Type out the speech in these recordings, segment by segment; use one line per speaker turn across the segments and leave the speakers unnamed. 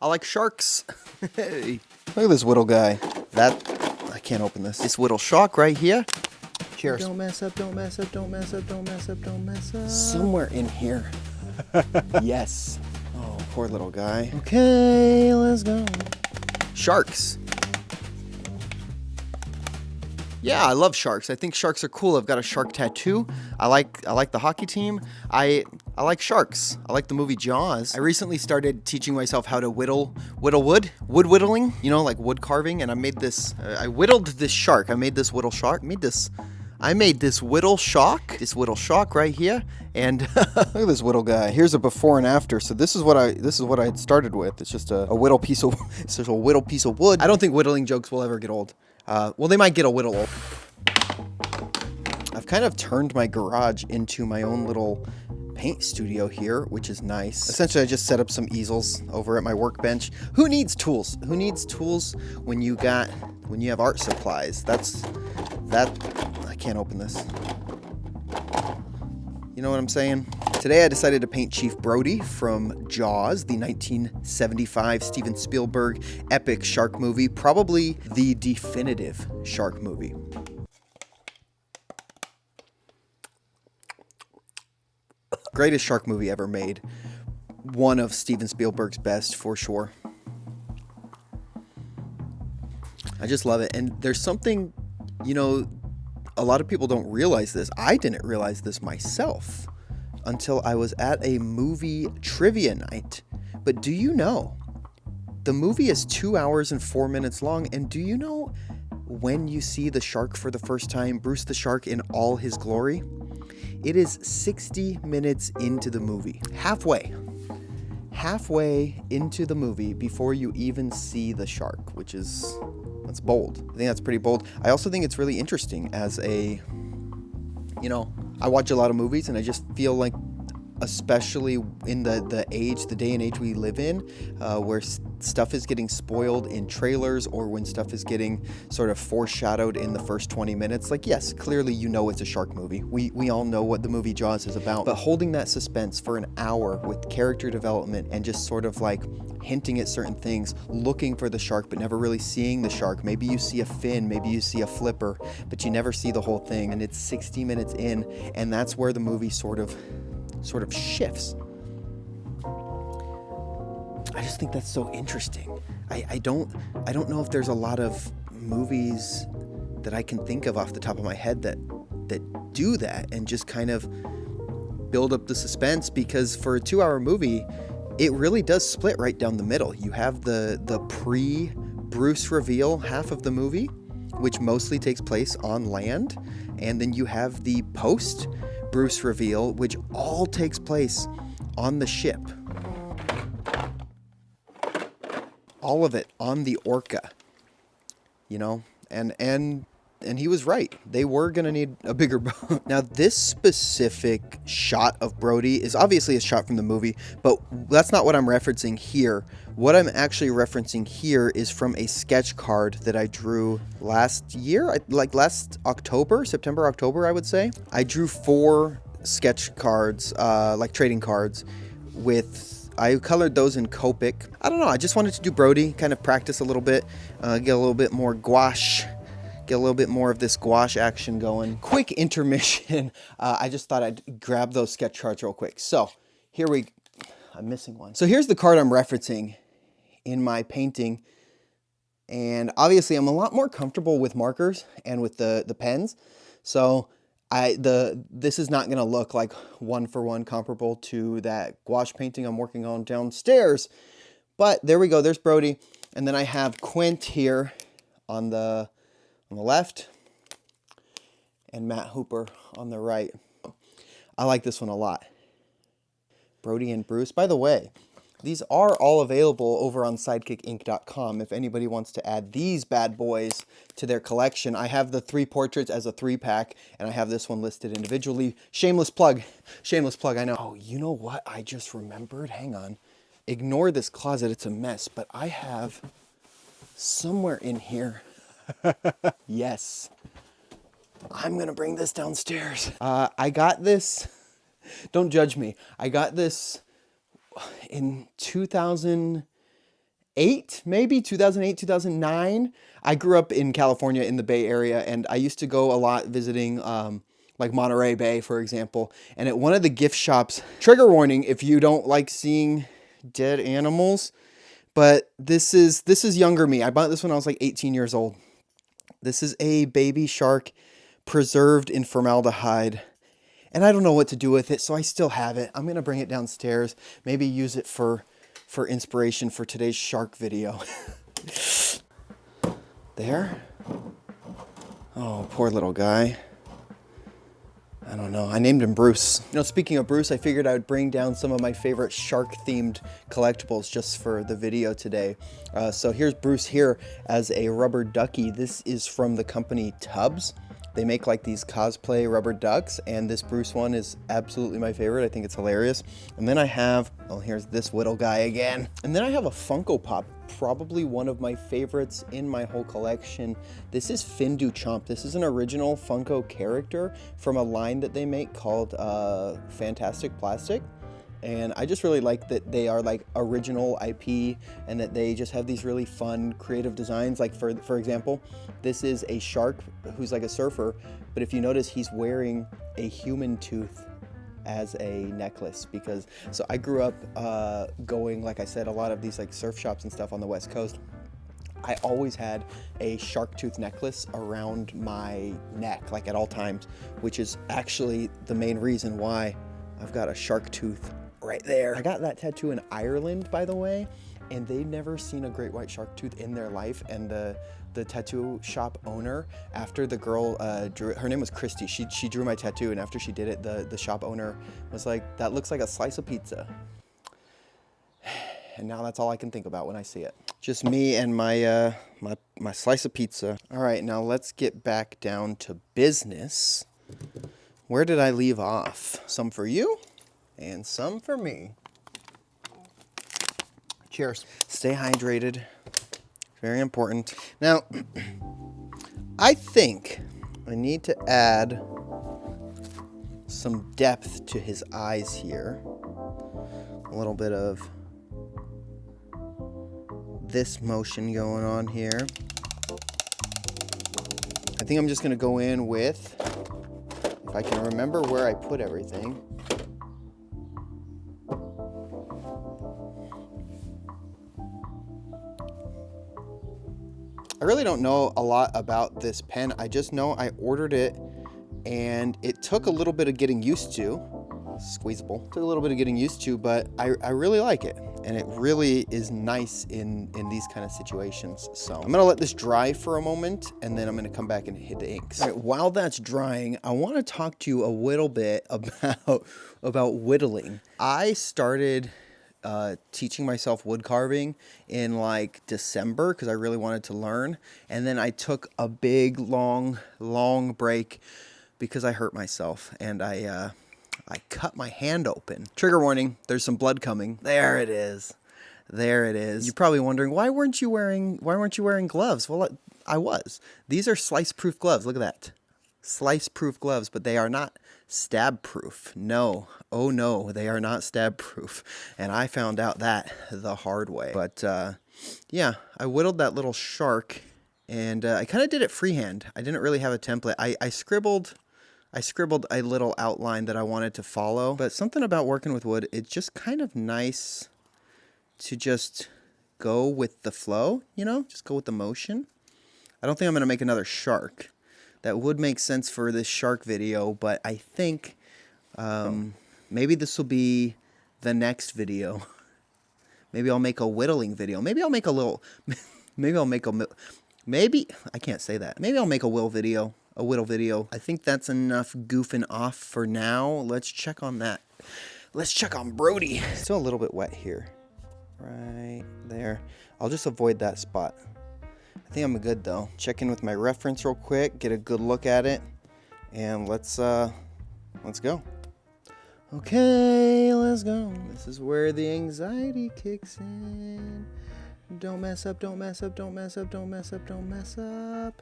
I like sharks. Hey, look at this Whittle guy. I can't open this. This Whittle shark right here.
Cheers.
Don't mess up, don't mess up, don't mess up, don't mess up, don't mess up. Somewhere in here. Yes. Oh, poor little guy. Okay, let's go. Sharks. Yeah, I love sharks. I think sharks are cool. I've got a shark tattoo. I like the hockey team. I like sharks. I like the movie Jaws. I recently started teaching myself how to whittle wood whittling, you know, like wood carving, and I made this I whittled this shark. I made this whittle shark. I made this whittle shark right here, and look at this whittle guy. Here's a before and after. So this is what I had started with. It's just a whittle piece of it's just a whittle piece of wood. I don't think whittling jokes will ever get old. Well, they might get a whittle old. I've kind of turned my garage into my own little paint studio here, which is nice. Essentially, I just set up some easels over at my workbench. Who needs tools? Who needs tools when you have art supplies? I can't open this. You know what I'm saying? Today I decided to paint Chief Brody from Jaws, the 1975 Steven Spielberg epic shark movie, probably the definitive shark movie. Greatest shark movie ever made. One of Steven Spielberg's best, for sure. I just love it. And there's something, you know, a lot of people don't realize this. I didn't realize this myself until I was at a movie trivia night. But do you know, the movie is 2 hours and 4 minutes long. And do you know when you see the shark for the first time, Bruce the Shark in all his glory? It is 60 minutes into the movie. Halfway into the movie before you even see the shark, that's bold. I think that's pretty bold. I also think it's really interesting as I watch a lot of movies and I just feel like, especially in the day and age we live in, where stuff is getting spoiled in trailers or when stuff is getting sort of foreshadowed in the first 20 minutes. Like, yes, clearly you know it's a shark movie. We all know what the movie Jaws is about. But holding that suspense for an hour with character development and just sort of like hinting at certain things, looking for the shark but never really seeing the shark. Maybe you see a fin, maybe you see a flipper, but you never see the whole thing. And it's 60 minutes in, and that's where the movie sort of shifts. I just think that's so interesting. I don't know if there's a lot of movies that I can think of off the top of my head that do that and just kind of build up the suspense, because for a 2-hour movie, it really does split right down the middle. You have the pre-Bruce reveal half of the movie, which mostly takes place on land, and then you have the post-Bruce reveal, which all takes place on the ship. All of it on the Orca, you know, and he was right. They were going to need a bigger boat. Now, this specific shot of Brody is obviously a shot from the movie, but that's not what I'm referencing here. What I'm actually referencing here is from a sketch card that I drew last year, like last October, September, October, I would say. I drew 4 sketch cards, like trading cards I colored those in Copic. I don't know, I just wanted to do Brody, kind of practice a little bit, get a little bit more gouache, get a little bit more of this gouache action going. Quick intermission. I just thought I'd grab those sketch cards real quick. So I'm missing one. So here's the card I'm referencing in my painting. And obviously I'm a lot more comfortable with markers and with the pens. So this is not going to look like one-for-one comparable to that gouache painting I'm working on downstairs. But there we go. There's Brody. And then I have Quint here on the left and Matt Hooper on the right. I like this one a lot. Brody and Bruce. By the way, these are all available over on sidekickinc.com if anybody wants to add these bad boys to their collection. I have the 3 portraits as a 3-pack, and I have this one listed individually. Shameless plug, I know. Oh, you know what I just remembered? Hang on. Ignore this closet, it's a mess, but I have somewhere in here. Yes. I'm gonna bring this downstairs. I got this, don't judge me. I got this in 2000, 2008, maybe 2008, 2009. I grew up in California in the Bay Area, and I used to go a lot visiting like Monterey Bay, for example. And at one of the gift shops, trigger warning if you don't like seeing dead animals, but this is younger me. I bought this when I was like 18 years old. This is a baby shark preserved in formaldehyde. And I don't know what to do with it, so I still have it. I'm going to bring it downstairs, maybe use it for inspiration for today's shark video. There. Oh, poor little guy. I don't know. I named him Bruce. You know, speaking of Bruce, I figured I would bring down some of my favorite shark-themed collectibles just for the video today. So here's Bruce here as a rubber ducky. This is from the company Tubbs. They make like these cosplay rubber ducks, and this Bruce one is absolutely my favorite. I think it's hilarious. And then I have, oh, here's this Whittle guy again. And then I have a Funko Pop, probably one of my favorites in my whole collection. This is Fin Du Chomp. This is an original Funko character from a line that they make called Fantastic Plastic. And I just really like that they are like original IP and that they just have these really fun creative designs. Like for example, this is a shark who's like a surfer, but if you notice, he's wearing a human tooth as a necklace because, so I grew up going, like I said, a lot of these like surf shops and stuff on the West Coast. I always had a shark tooth necklace around my neck, like at all times, which is actually the main reason why I've got a shark tooth right there. I got that tattoo in Ireland, by the way, and they'd never seen a great white shark tooth in their life. And the tattoo shop owner, after the girl drew it, her name was Christy, she drew my tattoo, and after she did it, the shop owner was like, that looks like a slice of pizza. And now that's all I can think about when I see it. Just me and my my slice of pizza. All right, now let's get back down to business. Where did I leave off? Some for you and some for me. Cheers. Stay hydrated. Very important. Now, I think I need to add some depth to his eyes here. A little bit of this motion going on here. I think I'm just going to go in with, if I can remember where I put everything. I really don't know a lot about this pen. I just know I ordered it and it took a little bit of getting used to. Squeezable. Took a little bit of getting used to, but I really like it. And it really is nice in these kind of situations. So I'm gonna let this dry for a moment and then I'm gonna come back and hit the inks. All right, while that's drying, I wanna talk to you a little bit about whittling. I started teaching myself wood carving in like December because I really wanted to learn. And then I took a big, long break because I hurt myself and I cut my hand open. Trigger warning, there's some blood coming. There it is. There it is. You're probably wondering, why weren't you wearing gloves? Well, I was. These are slice-proof gloves. Look at that. Slice-proof gloves, but they are not stab-proof. No. Oh, no, they are not stab-proof. And I found out that the hard way. But, yeah, I whittled that little shark, and I kind of did it freehand. I didn't really have a template. I scribbled a little outline that I wanted to follow, but something about working with wood, it's just kind of nice to just go with the flow, you know, just go with the motion. I don't think I'm going to make another shark. That would make sense for this shark video, but I think maybe this will be the next video. Maybe I'll make a whittling video. Maybe I'll make a little, maybe, I can't say that. Maybe I'll make a whittle video. I think that's enough goofing off for now. Let's check on that. Let's check on Brody. Still a little bit wet here. Right there. I'll just avoid that spot. I think I'm good though. Check in with my reference real quick, get a good look at it, and let's go. Okay, let's go. This is where the anxiety kicks in. Don't mess up, don't mess up, don't mess up, don't mess up, don't mess up.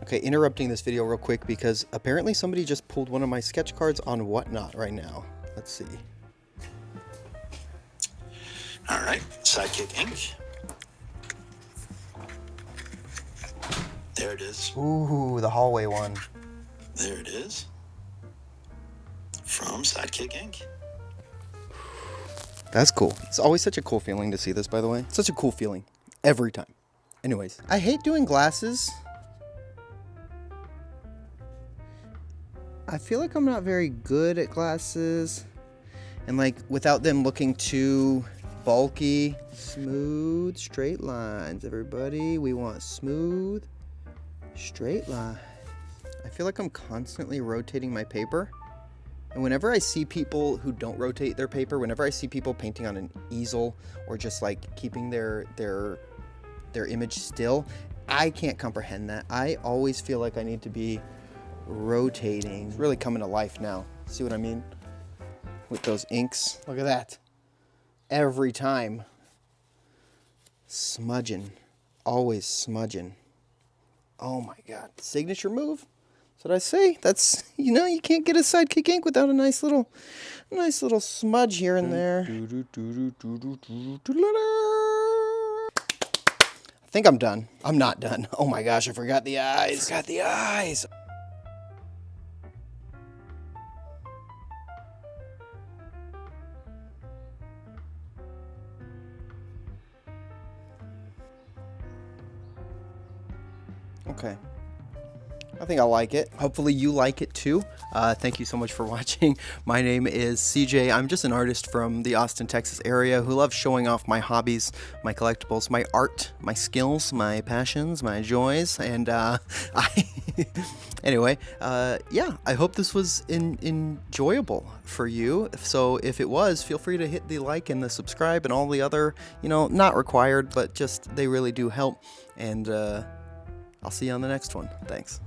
Okay, interrupting this video real quick because apparently somebody just pulled one of my sketch cards on Whatnot right now. Let's see.
All right, Sidekick ink. There it is.
Ooh, the hallway one.
There it is. From Sidekick Inc.
That's cool. It's always such a cool feeling to see this, by the way. Such a cool feeling. Every time. Anyways, I hate doing glasses. I feel like I'm not very good at glasses. And like, without them looking too bulky. Smooth, straight lines, everybody. We want smooth, straight lines. I feel like I'm constantly rotating my paper. And whenever I see people who don't rotate their paper, whenever I see people painting on an easel or just like keeping their image still, I can't comprehend that. I always feel like I need to be rotating. It's really coming to life now. See what I mean? With those inks. Look at that. Every time. Smudging. Always smudging. Oh my God. Signature move. That's what I say. That's, you know, you can't get a Sidekick ink without a nice little smudge here and there. I think I'm done. I'm not done. Oh my gosh, I forgot the eyes. Okay. I think I like it. Hopefully you like it too. Thank you so much for watching. My name is CJ. I'm just an artist from the Austin, Texas area who loves showing off my hobbies, my collectibles, my art, my skills, my passions, my joys, and anyway, yeah, I hope this was enjoyable for you. So if it was, feel free to hit the like and the subscribe and all the other, you know, not required, but just they really do help. And I'll see you on the next one. Thanks.